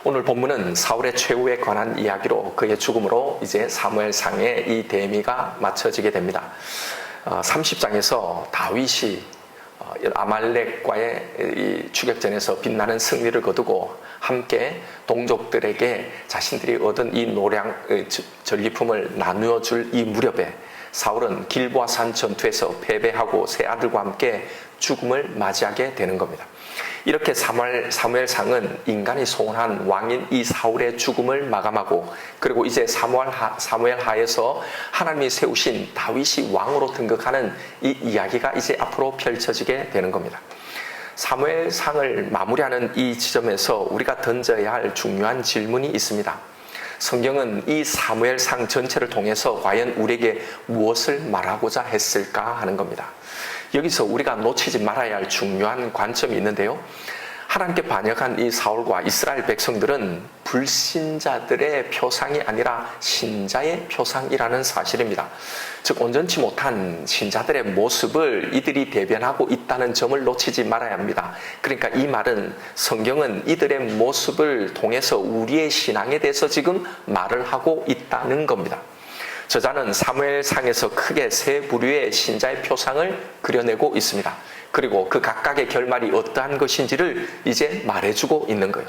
오늘 본문은 사울의 최후에 관한 이야기로 그의 죽음으로 이제 사무엘상의 이 대미가 맞춰지게 됩니다. 30장에서 다윗이 아말렉과의 이 추격전에서 빛나는 승리를 거두고 함께 동족들에게 자신들이 얻은 이 노량 전리품을 나누어 줄 이 무렵에 사울은 길보아산 전투에서 패배하고 세 아들과 함께 죽음을 맞이하게 되는 겁니다. 이렇게 사무엘상은 인간이 소원한 왕인 이 사울의 죽음을 마감하고, 그리고 이제 사무엘 하에서 하나님이 세우신 다윗이 왕으로 등극하는 이 이야기가 이제 앞으로 펼쳐지게 되는 겁니다. 사무엘상을 마무리하는 이 지점에서 우리가 던져야 할 중요한 질문이 있습니다. 성경은 이 사무엘상 전체를 통해서 과연 우리에게 무엇을 말하고자 했을까 하는 겁니다. 여기서 우리가 놓치지 말아야 할 중요한 관점이 있는데요. 하나님께 반역한 이 사울과 이스라엘 백성들은 불신자들의 표상이 아니라 신자의 표상이라는 사실입니다. 즉 온전치 못한 신자들의 모습을 이들이 대변하고 있다는 점을 놓치지 말아야 합니다. 그러니까 이 말은 성경은 이들의 모습을 통해서 우리의 신앙에 대해서 지금 말을 하고 있다는 겁니다. 저자는 사무엘상에서 크게 세 부류의 신자의 표상을 그려내고 있습니다. 그리고 그 각각의 결말이 어떠한 것인지를 이제 말해주고 있는 거예요.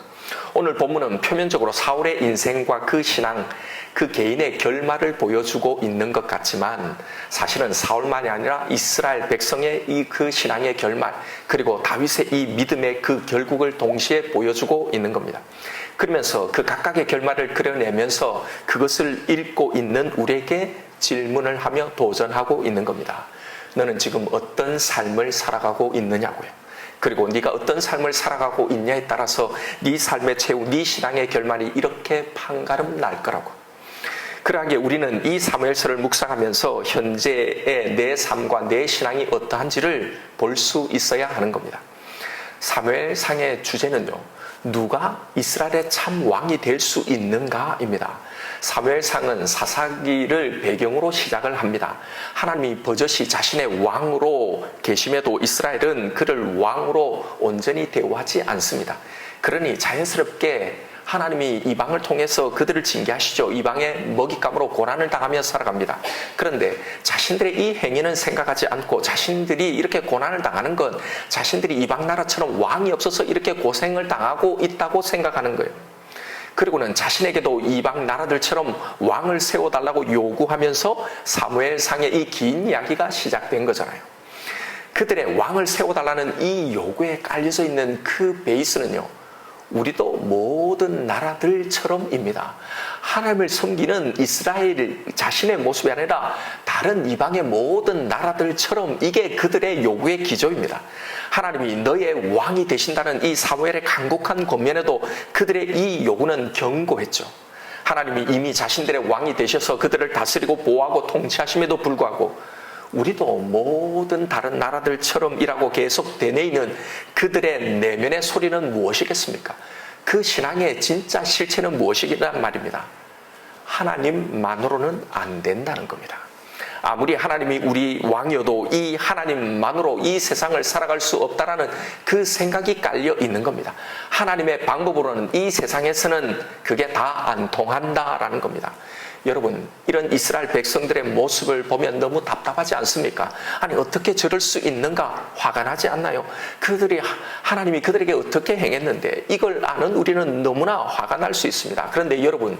오늘 본문은 표면적으로 사울의 인생과 그 신앙, 그 개인의 결말을 보여주고 있는 것 같지만 사실은 사울만이 아니라 이스라엘 백성의 그 신앙의 결말, 그리고 다윗의 이 믿음의 그 결국을 동시에 보여주고 있는 겁니다. 그러면서 그 각각의 결말을 그려내면서 그것을 읽고 있는 우리에게 질문을 하며 도전하고 있는 겁니다. 너는 지금 어떤 삶을 살아가고 있느냐고요. 그리고 네가 어떤 삶을 살아가고 있냐에 따라서 네 삶의 최후, 네 신앙의 결말이 이렇게 판가름 날 거라고. 그러하기에 우리는 이 사무엘서를 묵상하면서 현재의 내 삶과 내 신앙이 어떠한지를 볼 수 있어야 하는 겁니다. 사무엘상의 주제는요, 누가 이스라엘의 참 왕이 될 수 있는가입니다. 사무엘상은 사사기를 배경으로 시작을 합니다. 하나님이 버젓이 자신의 왕으로 계심에도 이스라엘은 그를 왕으로 온전히 대우하지 않습니다. 그러니 자연스럽게 하나님이 이방을 통해서 그들을 징계하시죠. 이방의 먹잇감으로 고난을 당하며 살아갑니다. 그런데 자신들의 이 행위는 생각하지 않고 자신들이 이렇게 고난을 당하는 건 자신들이 이방 나라처럼 왕이 없어서 이렇게 고생을 당하고 있다고 생각하는 거예요. 그리고는 자신에게도 이방 나라들처럼 왕을 세워달라고 요구하면서 사무엘상의 이 긴 이야기가 시작된 거잖아요. 그들의 왕을 세워달라는 이 요구에 깔려져 있는 그 베이스는요, 우리도 모든 나라들처럼입니다. 하나님을 섬기는 이스라엘 자신의 모습이 아니라 다른 이방의 모든 나라들처럼 이게 그들의 요구의 기조입니다. 하나님이 너의 왕이 되신다는 이 사무엘의 간곡한 권면에도 그들의 이 요구는 견고했죠. 하나님이 이미 자신들의 왕이 되셔서 그들을 다스리고 보호하고 통치하심에도 불구하고 우리도 모든 다른 나라들처럼이라고 계속 되뇌이는 그들의 내면의 소리는 무엇이겠습니까? 그 신앙의 진짜 실체는 무엇이란 말입니다. 하나님만으로는 안 된다는 겁니다. 아무리 하나님이 우리 왕이어도 이 하나님만으로 이 세상을 살아갈 수 없다라는 그 생각이 깔려 있는 겁니다. 하나님의 방법으로는 이 세상에서는 그게 다 안 통한다라는 겁니다. 여러분, 이런 이스라엘 백성들의 모습을 보면 너무 답답하지 않습니까? 아니, 어떻게 저럴 수 있는가? 화가 나지 않나요? 하나님이 그들에게 어떻게 행했는데 이걸 아는 우리는 너무나 화가 날 수 있습니다. 그런데 여러분,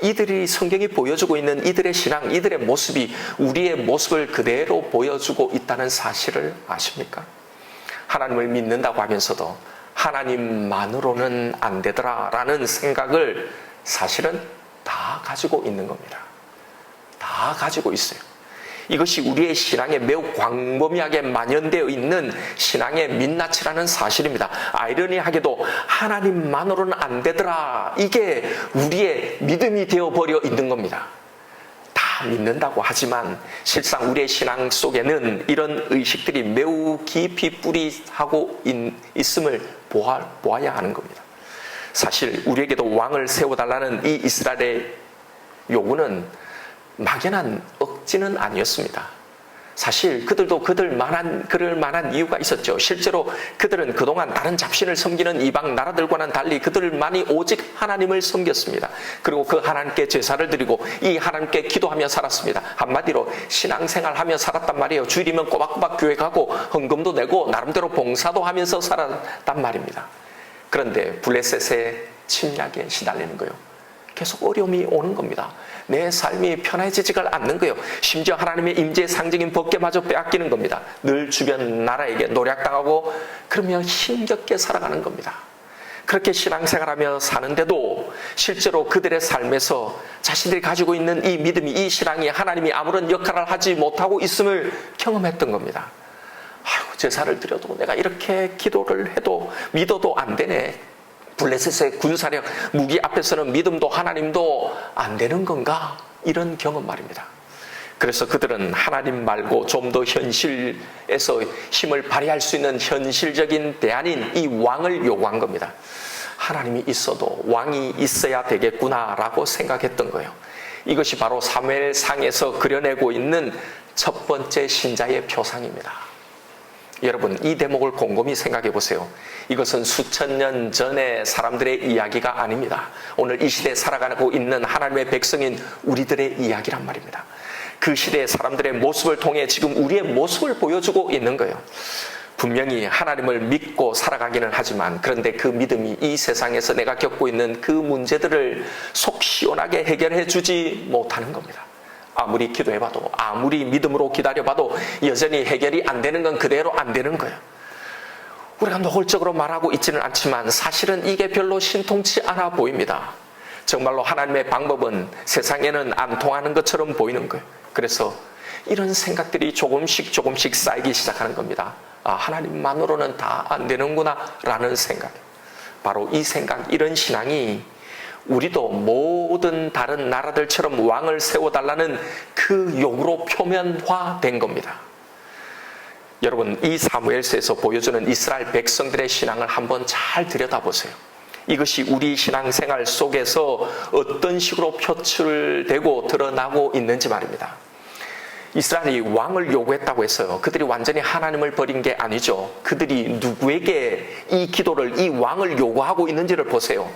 이들이 성경이 보여주고 있는 이들의 신앙, 이들의 모습이 우리의 모습을 그대로 보여주고 있다는 사실을 아십니까? 하나님을 믿는다고 하면서도 하나님만으로는 안 되더라라는 생각을 사실은 다 가지고 있는 겁니다. 다 가지고 있어요. 이것이 우리의 신앙에 매우 광범위하게 만연되어 있는 신앙의 민낯이라는 사실입니다. 아이러니하게도 하나님만으로는 안 되더라, 이게 우리의 믿음이 되어버려 있는 겁니다. 다 믿는다고 하지만 실상 우리의 신앙 속에는 이런 의식들이 매우 깊이 뿌리하고 있음을 보아야 하는 겁니다. 사실 우리에게도 왕을 세워달라는 이 이스라엘의 요구는 막연한 억지는 아니었습니다. 사실 그들도 그럴 만한 이유가 있었죠. 실제로 그들은 그동안 다른 잡신을 섬기는 이방 나라들과는 달리 그들만이 오직 하나님을 섬겼습니다. 그리고 그 하나님께 제사를 드리고 이 하나님께 기도하며 살았습니다. 한마디로 신앙생활하며 살았단 말이에요. 주일이면 꼬박꼬박 교회 가고 헌금도 내고 나름대로 봉사도 하면서 살았단 말입니다. 그런데 블레셋의 침략에 시달리는 거예요. 계속 어려움이 오는 겁니다. 내 삶이 편해지지가 않는 거예요. 심지어 하나님의 임재의 상징인 법궤마저 빼앗기는 겁니다. 늘 주변 나라에게 노략당하고 그러며 힘겹게 살아가는 겁니다. 그렇게 신앙생활하며 사는데도 실제로 그들의 삶에서 자신들이 가지고 있는 이 믿음이, 이 신앙이 하나님이 아무런 역할을 하지 못하고 있음을 경험했던 겁니다. 아이고, 제사를 드려도 내가 이렇게 기도를 해도 믿어도 안 되네. 블레셋의 군사력, 무기 앞에서는 믿음도 하나님도 안 되는 건가? 이런 경험 말입니다. 그래서 그들은 하나님 말고 좀 더 현실에서 힘을 발휘할 수 있는 현실적인 대안인 이 왕을 요구한 겁니다. 하나님이 있어도 왕이 있어야 되겠구나라고 생각했던 거예요. 이것이 바로 사무엘상에서 그려내고 있는 첫 번째 신자의 표상입니다. 여러분, 이 대목을 곰곰이 생각해 보세요. 이것은 수천 년 전의 사람들의 이야기가 아닙니다. 오늘 이 시대에 살아가고 있는 하나님의 백성인 우리들의 이야기란 말입니다. 그 시대의 사람들의 모습을 통해 지금 우리의 모습을 보여주고 있는 거예요. 분명히 하나님을 믿고 살아가기는 하지만 그런데 그 믿음이 이 세상에서 내가 겪고 있는 그 문제들을 속 시원하게 해결해 주지 못하는 겁니다. 아무리 기도해봐도, 아무리 믿음으로 기다려봐도 여전히 해결이 안 되는 건 그대로 안 되는 거예요. 우리가 노골적으로 말하고 있지는 않지만 사실은 이게 별로 신통치 않아 보입니다. 정말로 하나님의 방법은 세상에는 안 통하는 것처럼 보이는 거예요. 그래서 이런 생각들이 조금씩 쌓이기 시작하는 겁니다. 아, 하나님만으로는 다 안 되는구나 라는 생각. 바로 이 생각, 이런 신앙이 우리도 모든 다른 나라들처럼 왕을 세워달라는 그 요구로 표면화된 겁니다. 여러분, 이 사무엘서에서 보여주는 이스라엘 백성들의 신앙을 한번 잘 들여다보세요. 이것이 우리 신앙생활 속에서 어떤 식으로 표출되고 드러나고 있는지 말입니다. 이스라엘이 왕을 요구했다고 했어요. 그들이 완전히 하나님을 버린 게 아니죠. 그들이 누구에게 이 기도를, 이 왕을 요구하고 있는지를 보세요.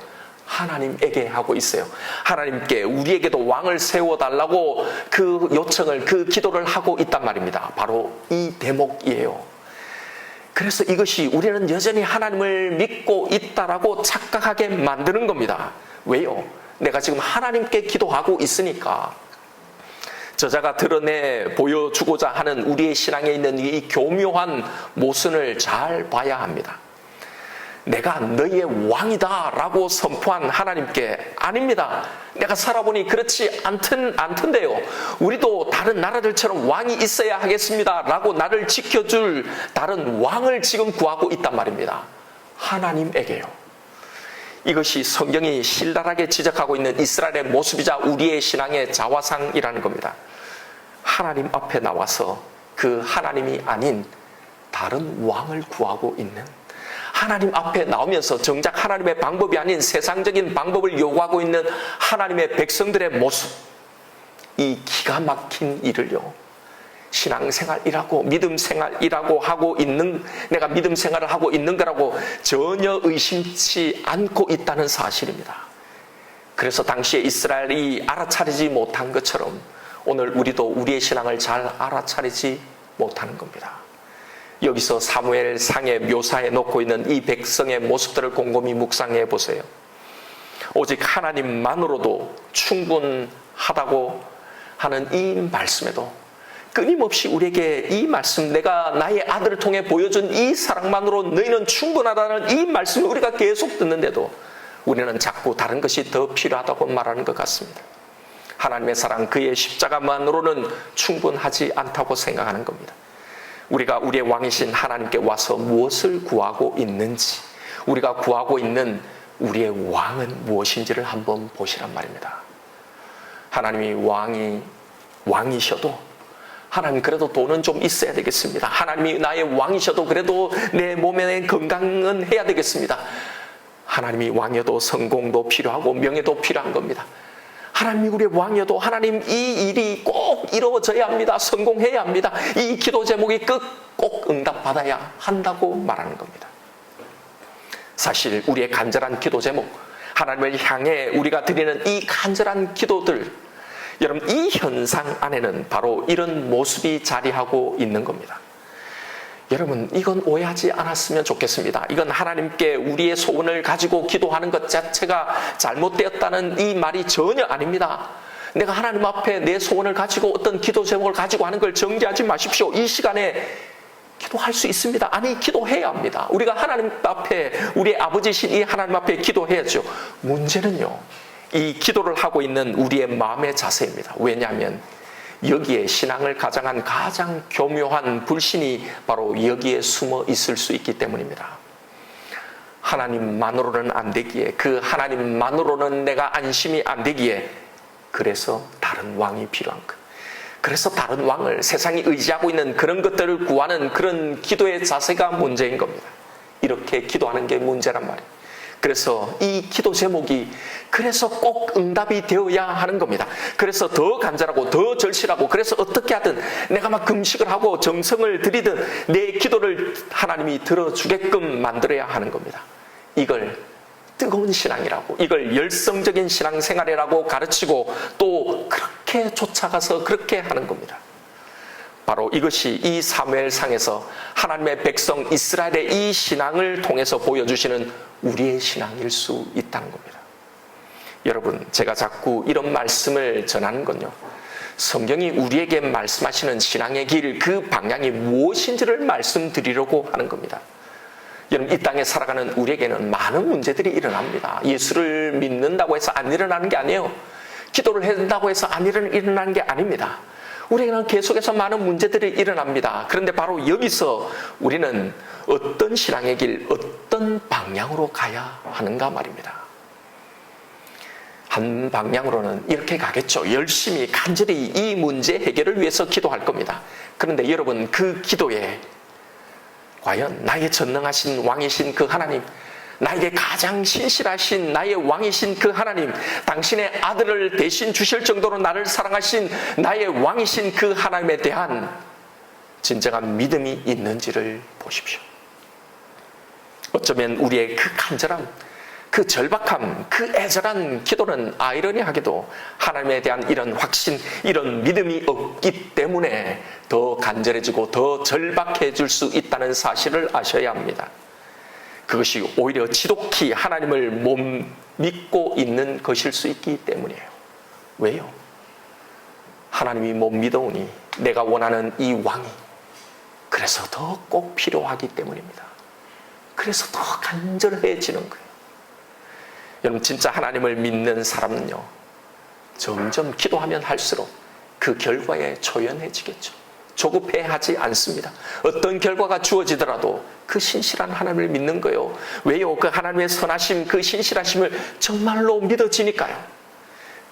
하나님에게 하고 있어요. 하나님께 우리에게도 왕을 세워달라고 그 요청을, 그 기도를 하고 있단 말입니다. 바로 이 대목이에요. 그래서 이것이 우리는 여전히 하나님을 믿고 있다라고 착각하게 만드는 겁니다. 왜요? 내가 지금 하나님께 기도하고 있으니까. 저자가 드러내 보여주고자 하는 우리의 신앙에 있는 이 교묘한 모순을 잘 봐야 합니다. 내가 너희의 왕이다 라고 선포한 하나님께 아닙니다. 내가 살아보니 그렇지 않던데요. 우리도 다른 나라들처럼 왕이 있어야 하겠습니다 라고 나를 지켜줄 다른 왕을 지금 구하고 있단 말입니다. 하나님에게요. 이것이 성경이 신랄하게 지적하고 있는 이스라엘의 모습이자 우리의 신앙의 자화상이라는 겁니다. 하나님 앞에 나와서 그 하나님이 아닌 다른 왕을 구하고 있는, 하나님 앞에 나오면서 정작 하나님의 방법이 아닌 세상적인 방법을 요구하고 있는 하나님의 백성들의 모습, 이 기가 막힌 일을요, 신앙생활이라고, 믿음생활이라고 하고 있는, 내가 믿음생활을 하고 있는 거라고 전혀 의심치 않고 있다는 사실입니다. 그래서 당시에 이스라엘이 알아차리지 못한 것처럼 오늘 우리도 우리의 신앙을 잘 알아차리지 못하는 겁니다. 여기서 사무엘상에 묘사해 놓고 있는 이 백성의 모습들을 곰곰이 묵상해 보세요. 오직 하나님만으로도 충분하다고 하는 이 말씀에도 끊임없이 우리에게 이 말씀, 내가 나의 아들을 통해 보여준 이 사랑만으로 너희는 충분하다는 이 말씀을 우리가 계속 듣는데도 우리는 자꾸 다른 것이 더 필요하다고 말하는 것 같습니다. 하나님의 사랑, 그의 십자가만으로는 충분하지 않다고 생각하는 겁니다. 우리가 우리의 왕이신 하나님께 와서 무엇을 구하고 있는지, 우리가 구하고 있는 우리의 왕은 무엇인지를 한번 보시란 말입니다. 하나님이 왕이셔도 하나님 그래도 돈은 좀 있어야 되겠습니다. 하나님이 나의 왕이셔도 그래도 내 몸의 건강은 해야 되겠습니다. 하나님이 왕이어도 성공도 필요하고 명예도 필요한 겁니다. 하나님이 우리의 왕이어도 하나님 이 일이 꼭 이루어져야 합니다. 성공해야 합니다. 이 기도 제목이 꼭 응답받아야 한다고 말하는 겁니다. 사실 우리의 간절한 기도 제목, 하나님을 향해 우리가 드리는 이 간절한 기도들, 여러분 이 현상 안에는 바로 이런 모습이 자리하고 있는 겁니다. 여러분 이건 오해하지 않았으면 좋겠습니다. 이건 하나님께 우리의 소원을 가지고 기도하는 것 자체가 잘못되었다는 이 말이 전혀 아닙니다. 내가 하나님 앞에 내 소원을 가지고 어떤 기도 제목을 가지고 하는 걸 정죄하지 마십시오. 이 시간에 기도할 수 있습니다. 아니 기도해야 합니다. 우리가 하나님 앞에, 우리의 아버지신 이 하나님 앞에 기도해야죠. 문제는요, 이 기도를 하고 있는 우리의 마음의 자세입니다. 왜냐하면 여기에 신앙을 가장한 가장 교묘한 불신이 바로 여기에 숨어 있을 수 있기 때문입니다. 하나님만으로는 안 되기에, 그 하나님만으로는 내가 안심이 안 되기에, 그래서 다른 왕이 필요한 것. 그래서 다른 왕을, 세상이 의지하고 있는 그런 것들을 구하는 그런 기도의 자세가 문제인 겁니다. 이렇게 기도하는 게 문제란 말이에요. 그래서 이 기도 제목이 그래서 꼭 응답이 되어야 하는 겁니다. 그래서 더 간절하고 더 절실하고, 그래서 어떻게 하든 내가 막 금식을 하고 정성을 들이든 내 기도를 하나님이 들어주게끔 만들어야 하는 겁니다. 이걸 뜨거운 신앙이라고, 이걸 열성적인 신앙생활이라고 가르치고 또 그렇게 쫓아가서 그렇게 하는 겁니다. 바로 이것이 이 사무엘상에서 하나님의 백성 이스라엘의 이 신앙을 통해서 보여주시는 우리의 신앙일 수 있다는 겁니다. 여러분, 제가 자꾸 이런 말씀을 전하는 건요, 성경이 우리에게 말씀하시는 신앙의 길, 그 방향이 무엇인지를 말씀드리려고 하는 겁니다. 여러분, 이 땅에 살아가는 우리에게는 많은 문제들이 일어납니다. 예수를 믿는다고 해서 안 일어나는 게 아니에요. 기도를 한다고 해서 안 일어나는 게 아닙니다. 우리에게는 계속해서 많은 문제들이 일어납니다. 그런데 바로 여기서 우리는 어떤 신앙의 길, 어떤 방향으로 가야 하는가 말입니다. 한 방향으로는 이렇게 가겠죠. 열심히 간절히 이 문제 해결을 위해서 기도할 겁니다. 그런데 여러분, 그 기도에 과연 나의 전능하신 왕이신 그 하나님, 나에게 가장 신실하신 나의 왕이신 그 하나님, 당신의 아들을 대신 주실 정도로 나를 사랑하신 나의 왕이신 그 하나님에 대한 진정한 믿음이 있는지를 보십시오. 어쩌면 우리의 그 간절함, 그 절박함, 그 애절한 기도는 아이러니하게도 하나님에 대한 이런 확신, 이런 믿음이 없기 때문에 더 간절해지고 더 절박해질 수 있다는 사실을 아셔야 합니다. 그것이 오히려 지독히 하나님을 못 믿고 있는 것일 수 있기 때문이에요. 왜요? 하나님이 못 믿어오니 내가 원하는 이 왕이 그래서 더 꼭 필요하기 때문입니다. 그래서 더 간절해지는 거예요. 여러분, 진짜 하나님을 믿는 사람은요, 점점 기도하면 할수록 그 결과에 초연해지겠죠. 조급해하지 않습니다. 어떤 결과가 주어지더라도 그 신실한 하나님을 믿는 거예요. 왜요? 그 하나님의 선하심, 그 신실하심을 정말로 믿어지니까요.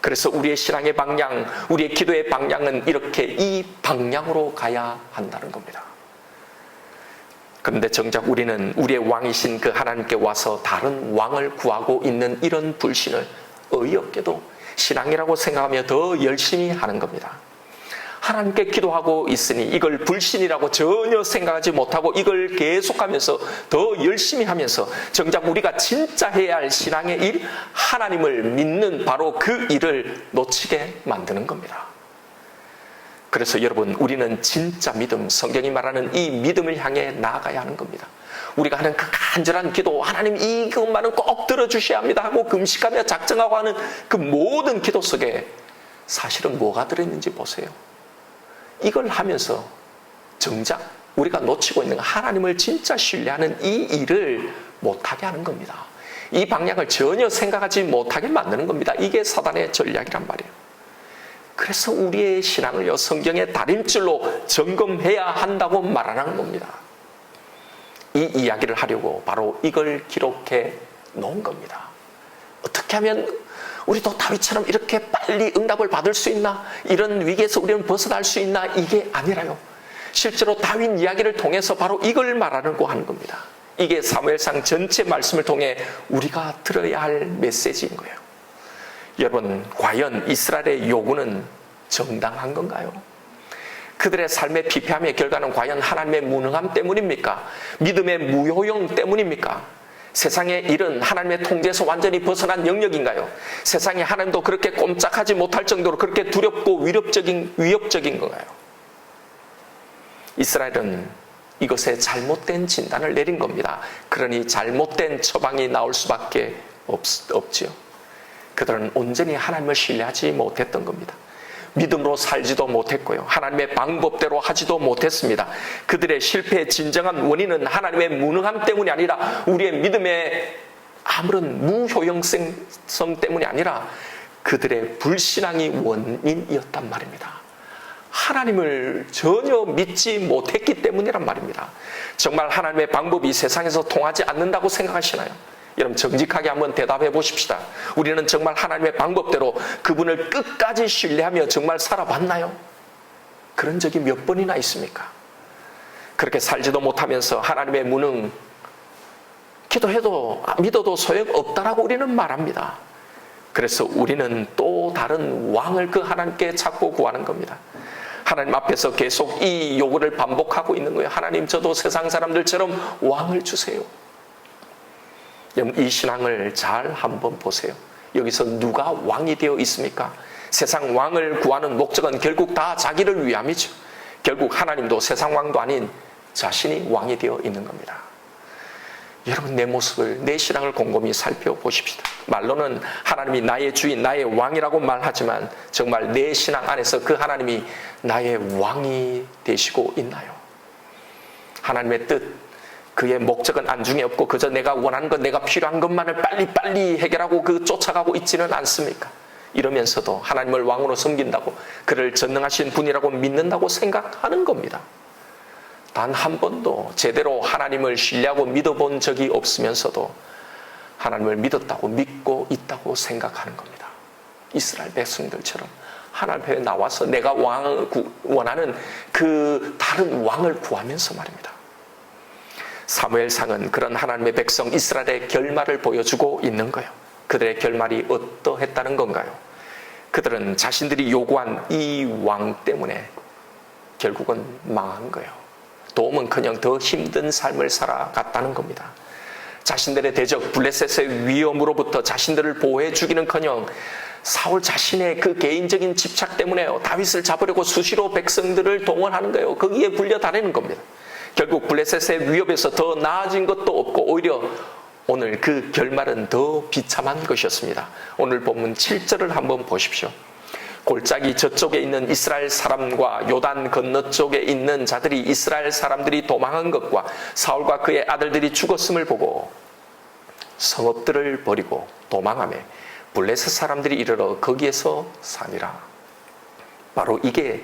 그래서 우리의 신앙의 방향, 우리의 기도의 방향은 이렇게 이 방향으로 가야 한다는 겁니다. 그런데 정작 우리는 우리의 왕이신 그 하나님께 와서 다른 왕을 구하고 있는 이런 불신을 어이없게도 신앙이라고 생각하며 더 열심히 하는 겁니다. 하나님께 기도하고 있으니 이걸 불신이라고 전혀 생각하지 못하고 이걸 계속하면서 더 열심히 하면서 정작 우리가 진짜 해야 할 신앙의 일, 하나님을 믿는 바로 그 일을 놓치게 만드는 겁니다. 그래서 여러분, 우리는 진짜 믿음, 성경이 말하는 이 믿음을 향해 나아가야 하는 겁니다. 우리가 하는 그 간절한 기도, 하나님 이것만은 꼭 들어주셔야 합니다 하고 금식하며 작정하고 하는 그 모든 기도 속에 사실은 뭐가 들어있는지 보세요. 이걸 하면서 정작 우리가 놓치고 있는 하나님을 진짜 신뢰하는 이 일을 못하게 하는 겁니다. 이 방향을 전혀 생각하지 못하게 만드는 겁니다. 이게 사단의 전략이란 말이에요. 그래서 우리의 신앙을요, 성경의 다림줄로 점검해야 한다고 말하는 겁니다. 이 이야기를 하려고 바로 이걸 기록해 놓은 겁니다. 어떻게 하면 우리도 다윗처럼 이렇게 빨리 응답을 받을 수 있나? 이런 위기에서 우리는 벗어날 수 있나? 이게 아니라요. 실제로 다윗 이야기를 통해서 바로 이걸 말하려고 하는 겁니다. 이게 사무엘상 전체 말씀을 통해 우리가 들어야 할 메시지인 거예요. 여러분, 과연 이스라엘의 요구는 정당한 건가요? 그들의 삶의 피폐함의 결과는 과연 하나님의 무능함 때문입니까? 믿음의 무효용 때문입니까? 세상의 일은 하나님의 통제에서 완전히 벗어난 영역인가요? 세상에 하나님도 그렇게 꼼짝하지 못할 정도로 그렇게 두렵고 위협적인 건가요? 이스라엘은 이것에 잘못된 진단을 내린 겁니다. 그러니 잘못된 처방이 나올 수밖에 없지요. 그들은 온전히 하나님을 신뢰하지 못했던 겁니다. 믿음으로 살지도 못했고요. 하나님의 방법대로 하지도 못했습니다. 그들의 실패의 진정한 원인은 하나님의 무능함 때문이 아니라 우리의 믿음의 아무런 무효용성 때문이 아니라 그들의 불신앙이 원인이었단 말입니다. 하나님을 전혀 믿지 못했기 때문이란 말입니다. 정말 하나님의 방법이 세상에서 통하지 않는다고 생각하시나요? 여러분, 정직하게 한번 대답해 보십시다. 우리는 정말 하나님의 방법대로 그분을 끝까지 신뢰하며 정말 살아봤나요? 그런 적이 몇 번이나 있습니까? 그렇게 살지도 못하면서 하나님의 무능, 기도해도 믿어도 소용없다라고 우리는 말합니다. 그래서 우리는 또 다른 왕을 그 하나님께 찾고 구하는 겁니다. 하나님 앞에서 계속 이 요구를 반복하고 있는 거예요. 하나님, 저도 세상 사람들처럼 왕을 주세요. 이 신앙을 잘 한번 보세요. 여기서 누가 왕이 되어 있습니까? 세상 왕을 구하는 목적은 결국 다 자기를 위함이죠. 결국 하나님도 세상 왕도 아닌 자신이 왕이 되어 있는 겁니다. 여러분, 내 모습을, 내 신앙을 곰곰이 살펴보십시다. 말로는 하나님이 나의 주인, 나의 왕이라고 말하지만 정말 내 신앙 안에서 그 하나님이 나의 왕이 되시고 있나요? 하나님의 뜻, 그의 목적은 안중에 없고 그저 내가 원하는 것, 내가 필요한 것만을 빨리빨리 해결하고 쫓아가고 있지는 않습니까? 이러면서도 하나님을 왕으로 섬긴다고, 그를 전능하신 분이라고 믿는다고 생각하는 겁니다. 단 한 번도 제대로 하나님을 신뢰하고 믿어본 적이 없으면서도 하나님을 믿었다고, 믿고 있다고 생각하는 겁니다. 이스라엘 백성들처럼 하나님 앞에 나와서 내가 원하는 그 다른 왕을 구하면서 말입니다. 사무엘상은 그런 하나님의 백성 이스라엘의 결말을 보여주고 있는 거예요. 그들의 결말이 어떠했다는 건가요? 그들은 자신들이 요구한 이 왕 때문에 결국은 망한 거예요. 도움은커녕 더 힘든 삶을 살아갔다는 겁니다. 자신들의 대적 블레셋의 위험으로부터 자신들을 보호해 주기는커녕 사울 자신의 그 개인적인 집착 때문에 다윗을 잡으려고 수시로 백성들을 동원하는 거예요. 거기에 불려다니는 겁니다. 결국 블레셋의 위협에서 더 나아진 것도 없고 오히려 오늘 그 결말은 더 비참한 것이었습니다. 오늘 본문 7절을 한번 보십시오. 골짜기 저쪽에 있는 이스라엘 사람과 요단 건너쪽에 있는 자들이 이스라엘 사람들이 도망한 것과 사울과 그의 아들들이 죽었음을 보고 성읍들을 버리고 도망하며 블레셋 사람들이 이르러 거기에서 사니라. 바로 이게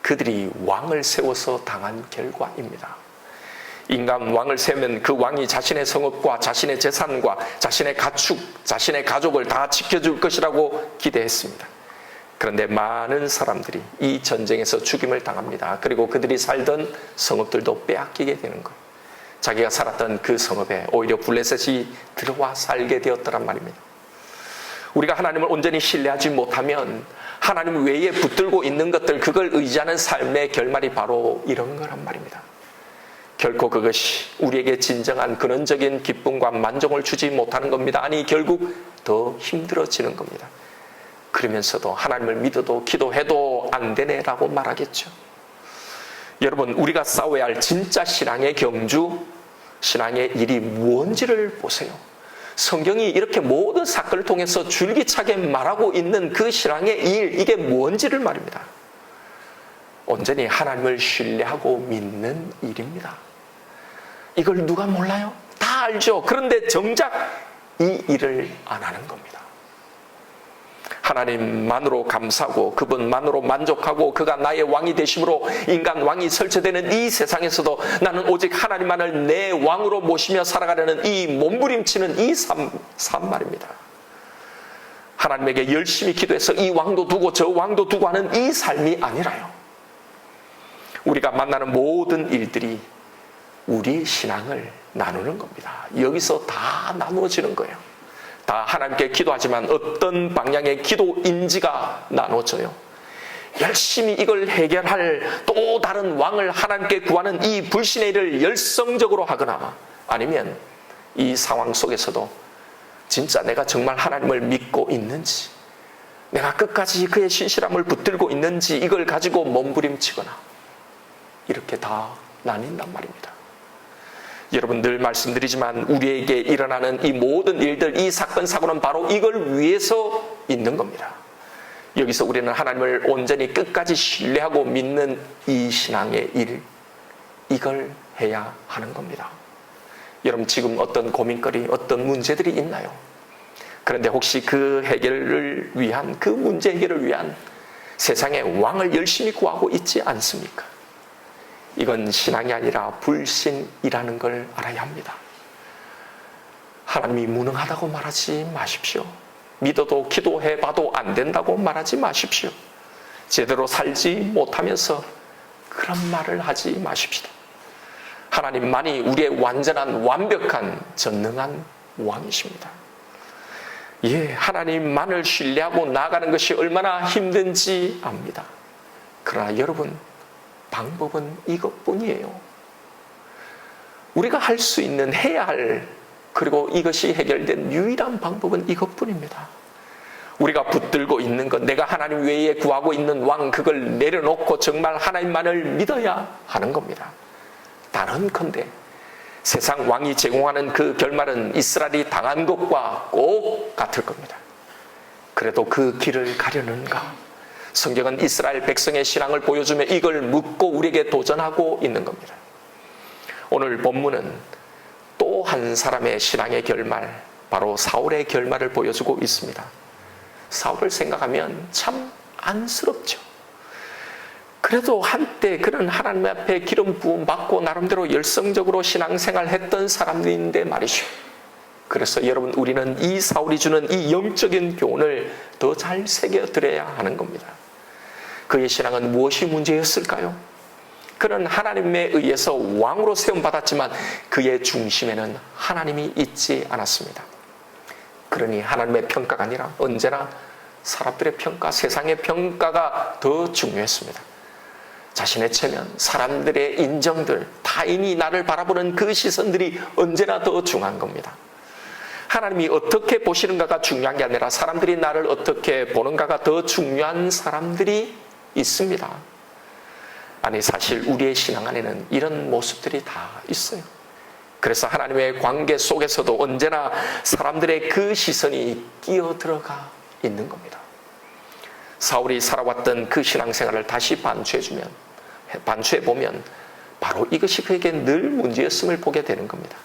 그들이 왕을 세워서 당한 결과입니다. 인간 왕을 세우면 그 왕이 자신의 성읍과 자신의 재산과 자신의 가축, 자신의 가족을 다 지켜줄 것이라고 기대했습니다. 그런데 많은 사람들이 이 전쟁에서 죽임을 당합니다. 그리고 그들이 살던 성읍들도 빼앗기게 되는 거예요. 자기가 살았던 그 성읍에 오히려 블레셋이 들어와 살게 되었더란 말입니다. 우리가 하나님을 온전히 신뢰하지 못하면 하나님 외에 붙들고 있는 것들, 그걸 의지하는 삶의 결말이 바로 이런 거란 말입니다. 결코 그것이 우리에게 진정한 근원적인 기쁨과 만족을 주지 못하는 겁니다. 아니, 결국 더 힘들어지는 겁니다. 그러면서도 하나님을 믿어도 기도해도 안 되네라고 말하겠죠. 여러분, 우리가 싸워야 할 진짜 신앙의 경주, 신앙의 일이 뭔지를 보세요. 성경이 이렇게 모든 사건을 통해서 줄기차게 말하고 있는 그 신앙의 일, 이게 뭔지를 말입니다. 온전히 하나님을 신뢰하고 믿는 일입니다. 이걸 누가 몰라요? 다 알죠. 그런데 정작 이 일을 안 하는 겁니다. 하나님만으로 감사하고 그분만으로 만족하고 그가 나의 왕이 되심으로 인간 왕이 설치되는 이 세상에서도 나는 오직 하나님만을 내 왕으로 모시며 살아가려는 이 몸부림치는 이 삶 말입니다. 하나님에게 열심히 기도해서 이 왕도 두고 저 왕도 두고 하는 이 삶이 아니라요. 우리가 만나는 모든 일들이 우리의 신앙을 나누는 겁니다. 여기서 다 나누어지는 거예요. 다 하나님께 기도하지만 어떤 방향의 기도인지가 나눠져요. 열심히 이걸 해결할 또 다른 왕을 하나님께 구하는 이 불신의 일을 열성적으로 하거나, 아니면 이 상황 속에서도 진짜 내가 정말 하나님을 믿고 있는지, 내가 끝까지 그의 신실함을 붙들고 있는지 이걸 가지고 몸부림치거나, 이렇게 다 나뉜단 말입니다. 여러분, 늘 말씀드리지만 우리에게 일어나는 이 모든 일들, 이 사건 사고는 바로 이걸 위해서 있는 겁니다. 여기서 우리는 하나님을 온전히 끝까지 신뢰하고 믿는 이 신앙의 일, 이걸 해야 하는 겁니다. 여러분, 지금 어떤 고민거리, 어떤 문제들이 있나요? 그런데 혹시 그 해결을 위한, 그 문제 해결을 위한 세상의 왕을 열심히 구하고 있지 않습니까? 이건 신앙이 아니라 불신이라는 걸 알아야 합니다. 하나님이 무능하다고 말하지 마십시오. 믿어도 기도해봐도 안 된다고 말하지 마십시오. 제대로 살지 못하면서 그런 말을 하지 마십시다. 하나님만이 우리의 완전한, 완벽한, 전능한 왕이십니다. 예, 하나님만을 신뢰하고 나아가는 것이 얼마나 힘든지 압니다. 그러나 여러분, 방법은 이것뿐이에요. 우리가 할 수 있는, 해야 할, 그리고 이것이 해결된 유일한 방법은 이것뿐입니다. 우리가 붙들고 있는 것, 내가 하나님 외에 구하고 있는 왕, 그걸 내려놓고 정말 하나님만을 믿어야 하는 겁니다. 다른컨대 세상 왕이 제공하는 그 결말은 이스라엘이 당한 것과 꼭 같을 겁니다. 그래도 그 길을 가려는가? 성경은 이스라엘 백성의 신앙을 보여주며 이걸 묻고 우리에게 도전하고 있는 겁니다. 오늘 본문은 또 한 사람의 신앙의 결말, 바로 사울의 결말을 보여주고 있습니다. 사울을 생각하면 참 안쓰럽죠. 그래도 한때 그는 하나님 앞에 기름 부음 받고 나름대로 열성적으로 신앙생활 했던 사람들인데 말이죠. 그래서 여러분, 우리는 이 사울이 주는 이 영적인 교훈을 더 잘 새겨드려야 하는 겁니다. 그의 신앙은 무엇이 문제였을까요? 그는 하나님에 의해서 왕으로 세움받았지만 그의 중심에는 하나님이 있지 않았습니다. 그러니 하나님의 평가가 아니라 언제나 사람들의 평가, 세상의 평가가 더 중요했습니다. 자신의 체면, 사람들의 인정들, 타인이 나를 바라보는 그 시선들이 언제나 더 중요한 겁니다. 하나님이 어떻게 보시는가가 중요한 게 아니라 사람들이 나를 어떻게 보는가가 더 중요한 사람들이 있습니다. 아니, 사실 우리의 신앙 안에는 이런 모습들이 다 있어요. 그래서 하나님의 관계 속에서도 언제나 사람들의 그 시선이 끼어들어가 있는 겁니다. 사울이 살아왔던 그 신앙생활을 다시 반추해보면 바로 이것이 그에게 늘 문제였음을 보게 되는 겁니다.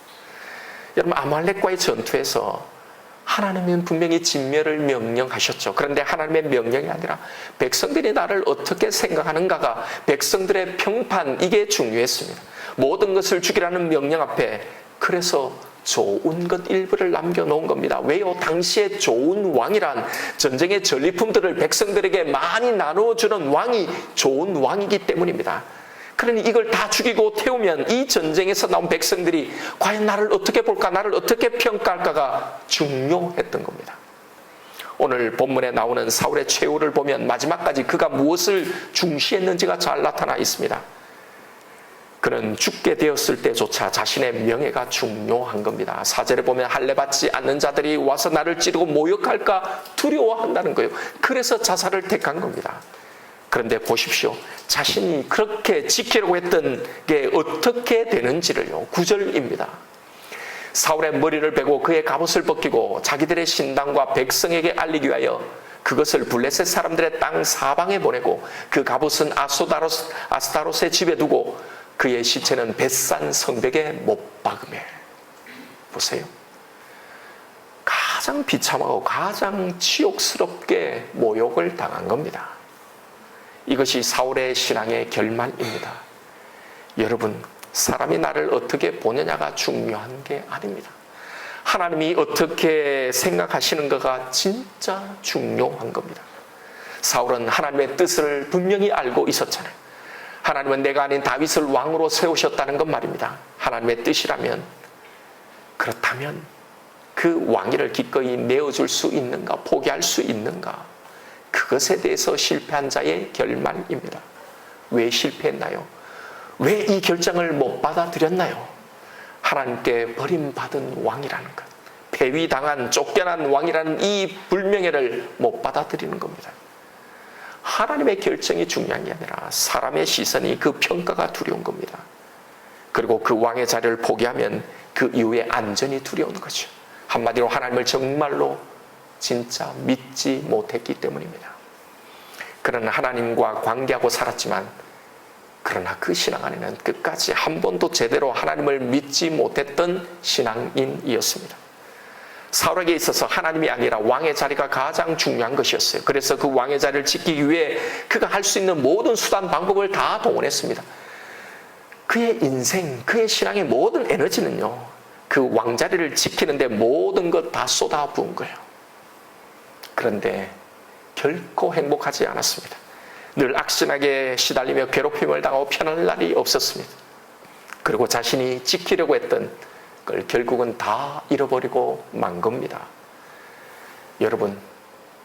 여러분, 아말렉과의 전투에서 하나님은 분명히 진멸을 명령하셨죠. 그런데 하나님의 명령이 아니라 백성들이 나를 어떻게 생각하는가가, 백성들의 평판, 이게 중요했습니다. 모든 것을 죽이라는 명령 앞에 그래서 좋은 것 일부를 남겨놓은 겁니다. 왜요? 당시에 좋은 왕이란 전쟁의 전리품들을 백성들에게 많이 나눠주는 왕이 좋은 왕이기 때문입니다. 그러니 이걸 다 죽이고 태우면 이 전쟁에서 나온 백성들이 과연 나를 어떻게 볼까, 나를 어떻게 평가할까가 중요했던 겁니다. 오늘 본문에 나오는 사울의 최후를 보면 마지막까지 그가 무엇을 중시했는지가 잘 나타나 있습니다. 그는 죽게 되었을 때조차 자신의 명예가 중요한 겁니다. 4절에 보면 할례 받지 않는 자들이 와서 나를 찌르고 모욕할까 두려워한다는 거예요. 그래서 자살을 택한 겁니다. 그런데 보십시오. 자신이 그렇게 지키려고 했던 게 어떻게 되는지를요. 9절입니다. 사울의 머리를 베고 그의 갑옷을 벗기고 자기들의 신당과 백성에게 알리기 위하여 그것을 블레셋 사람들의 땅 사방에 보내고 그 갑옷은 아스타롯의 집에 두고 그의 시체는 벳산 성벽에 못 박으며. 보세요. 가장 비참하고 가장 치욕스럽게 모욕을 당한 겁니다. 이것이 사울의 신앙의 결말입니다. 여러분, 사람이 나를 어떻게 보느냐가 중요한 게 아닙니다. 하나님이 어떻게 생각하시는가가 진짜 중요한 겁니다. 사울은 하나님의 뜻을 분명히 알고 있었잖아요. 하나님은 내가 아닌 다윗을 왕으로 세우셨다는 것 말입니다. 하나님의 뜻이라면, 그렇다면 그 그 왕위를 기꺼이 내어줄 수 있는가, 포기할 수 있는가, 그것에 대해서 실패한 자의 결말입니다. 왜 실패했나요? 왜 이 결정을 못 받아들였나요? 하나님께 버림받은 왕이라는 것, 폐위당한 쫓겨난 왕이라는 이 불명예를 못 받아들이는 겁니다. 하나님의 결정이 중요한 게 아니라 사람의 시선이, 그 평가가 두려운 겁니다. 그리고 그 왕의 자리를 포기하면 그 이후에 안전이 두려운 거죠. 한마디로 하나님을 정말로 진짜 믿지 못했기 때문입니다. 그는 하나님과 관계하고 살았지만, 그러나 그 신앙 안에는 끝까지 한 번도 제대로 하나님을 믿지 못했던 신앙인이었습니다. 사울에게 있어서 하나님이 아니라 왕의 자리가 가장 중요한 것이었어요. 그래서 그 왕의 자리를 지키기 위해 그가 할 수 있는 모든 수단 방법을 다 동원했습니다. 그의 인생, 그의 신앙의 모든 에너지는요, 그 왕자리를 지키는데 모든 것 다 쏟아부은 거예요. 그런데 결코 행복하지 않았습니다. 늘 악신하게 시달리며 괴롭힘을 당하고 편할 날이 없었습니다. 그리고 자신이 지키려고 했던 걸 결국은 다 잃어버리고 만 겁니다. 여러분,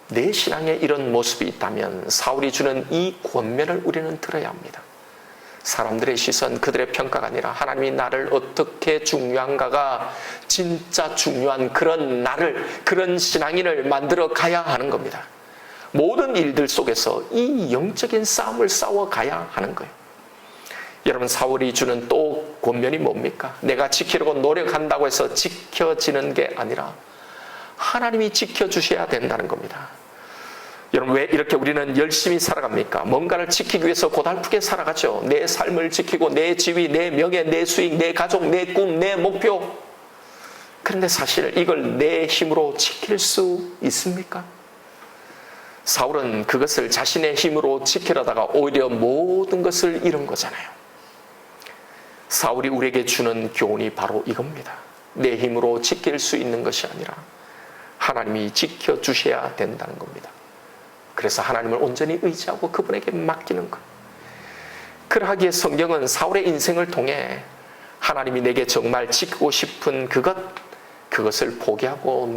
내 신앙에 이런 모습이 있다면 사울이 주는 이 권면을 우리는 들어야 합니다. 사람들의 시선, 그들의 평가가 아니라 하나님이 나를 어떻게 중요한가가 진짜 중요한 그런 나를, 그런 신앙인을 만들어 가야 하는 겁니다. 모든 일들 속에서 이 영적인 싸움을 싸워가야 하는 거예요. 여러분, 사울이 주는 또 권면이 뭡니까? 내가 지키려고 노력한다고 해서 지켜지는 게 아니라 하나님이 지켜주셔야 된다는 겁니다. 여러분, 왜 이렇게 우리는 열심히 살아갑니까? 뭔가를 지키기 위해서 고달프게 살아가죠. 내 삶을 지키고 내 지위, 내 명예, 내 수익, 내 가족, 내 꿈, 내 목표. 그런데 사실 이걸 내 힘으로 지킬 수 있습니까? 사울은 그것을 자신의 힘으로 지키려다가 오히려 모든 것을 잃은 거잖아요. 사울이 우리에게 주는 교훈이 바로 이겁니다. 내 힘으로 지킬 수 있는 것이 아니라 하나님이 지켜주셔야 된다는 겁니다. 그래서 하나님을 온전히 의지하고 그분에게 맡기는 것. 그러하기에 성경은 사울의 인생을 통해 하나님이 내게 정말 지키고 싶은 그것을 포기하고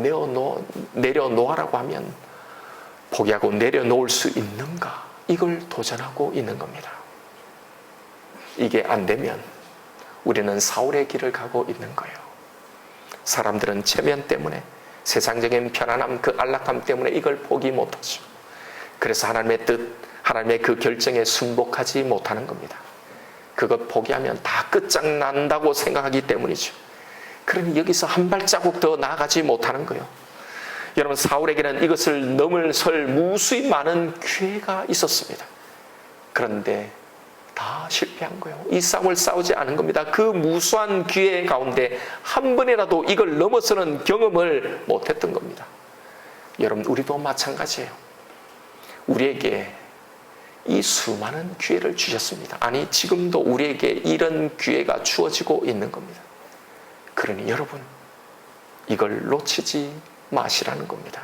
내려놓으라고 하면 포기하고 내려놓을 수 있는가? 이걸 도전하고 있는 겁니다. 이게 안 되면 우리는 사울의 길을 가고 있는 거예요. 사람들은 체면 때문에, 세상적인 편안함, 그 안락함 때문에 이걸 포기 못하죠. 그래서 하나님의 뜻, 하나님의 그 결정에 순복하지 못하는 겁니다. 그것 포기하면 다 끝장난다고 생각하기 때문이죠. 그러니 여기서 한 발자국 더 나아가지 못하는 거예요. 여러분, 사울에게는 이것을 넘어설 무수히 많은 기회가 있었습니다. 그런데 다 실패한 거예요. 이 싸움을 싸우지 않은 겁니다. 그 무수한 기회 가운데 한 번이라도 이걸 넘어서는 경험을 못했던 겁니다. 여러분, 우리도 마찬가지예요. 우리에게 이 수많은 기회를 주셨습니다. 아니, 지금도 우리에게 이런 기회가 주어지고 있는 겁니다. 그러니 여러분, 이걸 놓치지 마시라는 겁니다.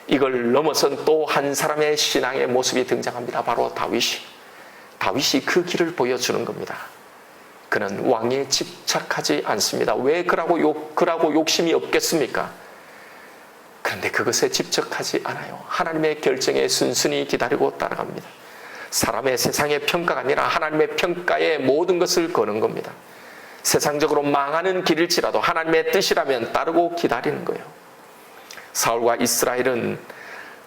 이걸 넘어선 또 한 사람의 신앙의 모습이 등장합니다. 바로 다윗이 그 길을 보여주는 겁니다. 그는 왕에 집착하지 않습니다. 왜 그러고 욕심이 없겠습니까? 그런데 그것에 집착하지 않아요. 하나님의 결정에 순순히 기다리고 따라갑니다. 사람의 세상의 평가가 아니라 하나님의 평가에 모든 것을 거는 겁니다. 세상적으로 망하는 길일지라도 하나님의 뜻이라면 따르고 기다리는 거예요. 사울과 이스라엘은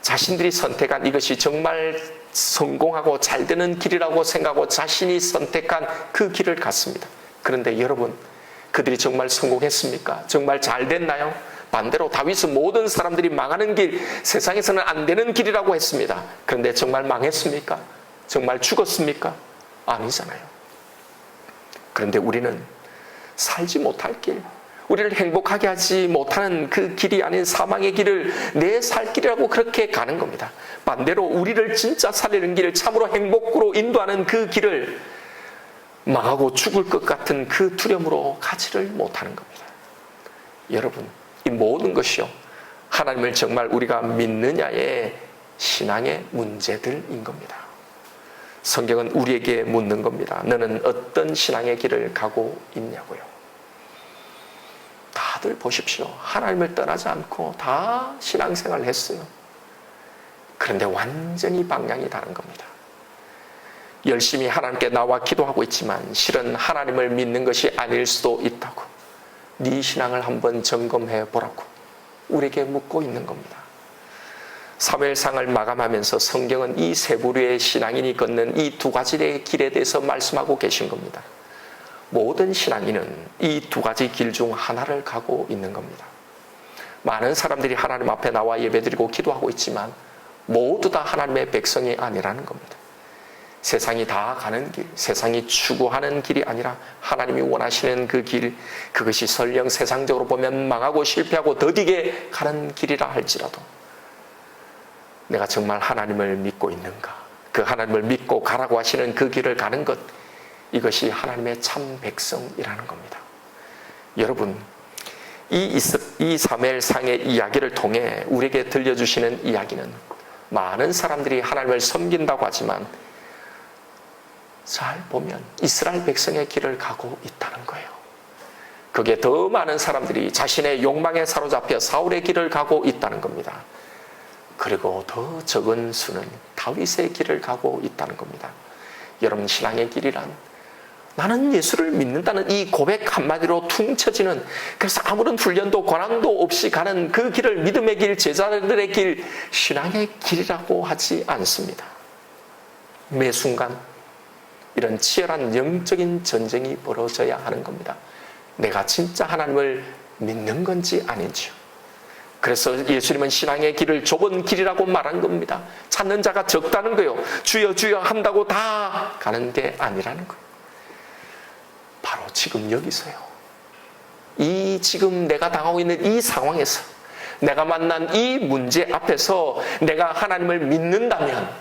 자신들이 선택한 이것이 정말 성공하고 잘 되는 길이라고 생각하고 자신이 선택한 그 길을 갔습니다. 그런데 여러분, 그들이 정말 성공했습니까? 정말 잘 됐나요? 반대로 다윗은 모든 사람들이 망하는 길, 세상에서는 안 되는 길이라고 했습니다. 그런데 정말 망했습니까? 정말 죽었습니까? 아니잖아요. 그런데 우리는 살지 못할 길, 우리를 행복하게 하지 못하는 그 길이 아닌 사망의 길을 내 살 길이라고 그렇게 가는 겁니다. 반대로 우리를 진짜 살리는 길, 참으로 행복으로 인도하는 그 길을 망하고 죽을 것 같은 그 두려움으로 가지를 못하는 겁니다. 여러분, 이 모든 것이요, 하나님을 정말 우리가 믿느냐의 신앙의 문제들인 겁니다. 성경은 우리에게 묻는 겁니다. 너는 어떤 신앙의 길을 가고 있냐고요. 다 다들 보십시오. 하나님을 떠나지 않고 다 신앙생활을 했어요. 그런데 완전히 방향이 다른 겁니다. 열심히 하나님께 나와 기도하고 있지만 실은 하나님을 믿는 것이 아닐 수도 있다고, 네 신앙을 한번 점검해 보라고 우리에게 묻고 있는 겁니다. 사무엘상을 마감하면서 성경은 이 세 부류의 신앙인이 걷는 이 두 가지의 길에 대해서 말씀하고 계신 겁니다. 모든 신앙인은 이 두 가지 길 중 하나를 가고 있는 겁니다. 많은 사람들이 하나님 앞에 나와 예배드리고 기도하고 있지만 모두 다 하나님의 백성이 아니라는 겁니다. 세상이 다 가는 길, 세상이 추구하는 길이 아니라 하나님이 원하시는 그 길, 그것이 설령 세상적으로 보면 망하고 실패하고 더디게 가는 길이라 할지라도 내가 정말 하나님을 믿고 있는가, 그 하나님을 믿고 가라고 하시는 그 길을 가는 것, 이것이 하나님의 참 백성이라는 겁니다. 여러분, 이 사무엘상의 이야기를 통해 우리에게 들려주시는 이야기는 많은 사람들이 하나님을 섬긴다고 하지만 잘 보면 이스라엘 백성의 길을 가고 있다는 거예요. 그게 더 많은 사람들이 자신의 욕망에 사로잡혀 사울의 길을 가고 있다는 겁니다. 그리고 더 적은 수는 다윗의 길을 가고 있다는 겁니다. 여러분, 신앙의 길이란 나는 예수를 믿는다는 이 고백 한마디로 퉁 쳐지는, 그래서 아무런 훈련도 권한도 없이 가는 그 길을 믿음의 길, 제자들의 길, 신앙의 길이라고 하지 않습니다. 매 순간 이런 치열한 영적인 전쟁이 벌어져야 하는 겁니다. 내가 진짜 하나님을 믿는 건지 아닌지요. 그래서 예수님은 신앙의 길을 좁은 길이라고 말한 겁니다. 찾는 자가 적다는 거예요. 주여 주여 한다고 다 가는 게 아니라는 거예요. 바로 지금 여기서요. 지금 내가 당하고 있는 이 상황에서, 내가 만난 이 문제 앞에서 내가 하나님을 믿는다면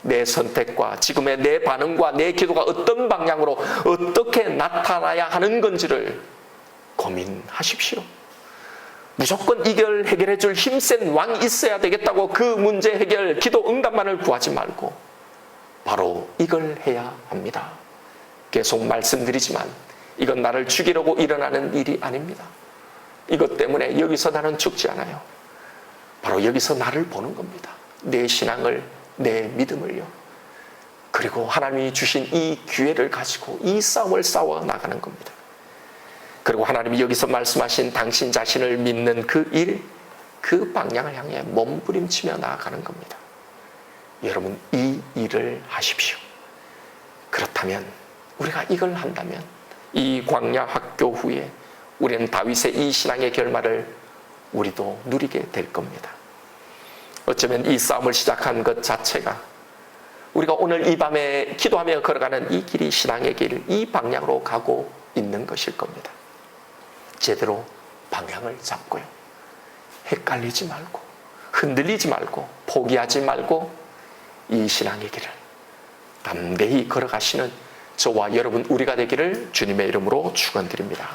내 선택과 지금의 내 반응과 내 기도가 어떤 방향으로 어떻게 나타나야 하는 건지를 고민하십시오. 무조건 이걸 해결해 줄 힘센 왕이 있어야 되겠다고 그 문제 해결, 기도 응답만을 구하지 말고 바로 이걸 해야 합니다. 계속 말씀드리지만 이건 나를 죽이려고 일어나는 일이 아닙니다. 이것 때문에 여기서 나는 죽지 않아요. 바로 여기서 나를 보는 겁니다. 내 신앙을, 내 믿음을요. 그리고 하나님이 주신 이 기회를 가지고 이 싸움을 싸워 나가는 겁니다. 그리고 하나님이 여기서 말씀하신 당신 자신을 믿는 그 일, 그 방향을 향해 몸부림치며 나아가는 겁니다. 여러분, 이 일을 하십시오. 그렇다면, 우리가 이걸 한다면 이 광야 학교 후에 우리는 다윗의 이 신앙의 결말을 우리도 누리게 될 겁니다. 어쩌면 이 싸움을 시작한 것 자체가 우리가 오늘 이 밤에 기도하며 걸어가는 이 길이 신앙의 길, 이 방향으로 가고 있는 것일 겁니다. 제대로 방향을 잡고요. 헷갈리지 말고, 흔들리지 말고, 포기하지 말고 이 신앙의 길을 담대히 걸어가시는 저와 여러분, 우리가 되기를 주님의 이름으로 축원드립니다.